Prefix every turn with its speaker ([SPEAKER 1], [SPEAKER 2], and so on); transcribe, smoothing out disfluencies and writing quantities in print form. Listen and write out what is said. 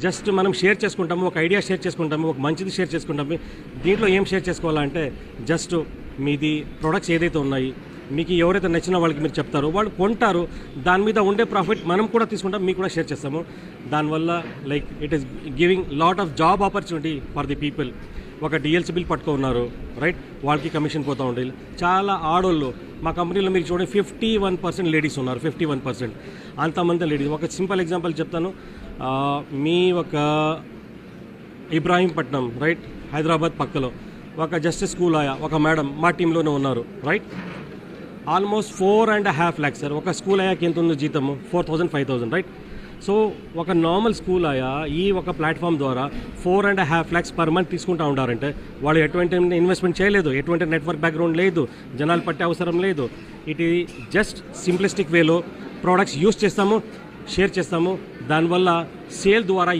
[SPEAKER 1] Just మనం share చేసుకుంటాము, ఒక ఐడియా షేర్ చేసుకుంటాము, ఒక మంచిది షేర్ చేసుకుంటాము. దీంట్లో ఏం షేర్ చేసుకోవాలంటే జస్ట్ మీది ప్రొడక్ట్స్ ఏదైతే ఉన్నాయి మీకు ఎవరైతే నచ్చిన వాళ్ళకి మీరు చెప్తారో వాళ్ళు కొంటారు, దాని మీద ఉండే ప్రాఫిట్ మనం కూడా తీసుకుంటాం, మీకు కూడా షేర్ చేస్తాము. దానివల్ల like it is giving lot of job opportunity for the people. ఒక డిఎల్సీ బిల్ పట్టుకున్నారు రైట్, వాళ్ళకి కమిషన్ పోతూ ఉండేది. చాలా ఆడోళ్ళు మా కంపెనీలో మీరు చూడండి 51% లేడీస్ ఉన్నారు, 51% అంతమంది లేడీస్. ఒక సింపుల్ ఎగ్జాంపుల్ చెప్తాను. మీ ఒక ఇబ్రాహీంపట్నం రైట్, హైదరాబాద్ పక్కలో ఒక జస్టిస్ స్కూల్ ఆయా ఒక మేడం మా టీంలోనే ఉన్నారు రైట్. Almost 4.5 lakhs sir. ఒక స్కూల్ అయ్యాకి ఎంత ఉందో జీతము 4,000 5,000 రైట్. సో ఒక నార్మల్ స్కూల్ ఆయా ఈ ఒక ప్లాట్ఫామ్ ద్వారా 4.5 lakhs పర్ మంత్ తీసుకుంటూ ఉంటారంటే వాళ్ళు ఎటువంటి ఇన్వెస్ట్మెంట్ చేయలేదు, ఎటువంటి నెట్వర్క్ బ్యాక్గ్రౌండ్ లేదు, జనాలు పట్టే అవసరం లేదు. ఇట్ ఈ జస్ట్ సింప్లిస్టిక్ వేలో ప్రోడక్ట్స్ యూస్ చేస్తాము, షేర్ చేస్తాము. దానివల్ల సేల్ ద్వారా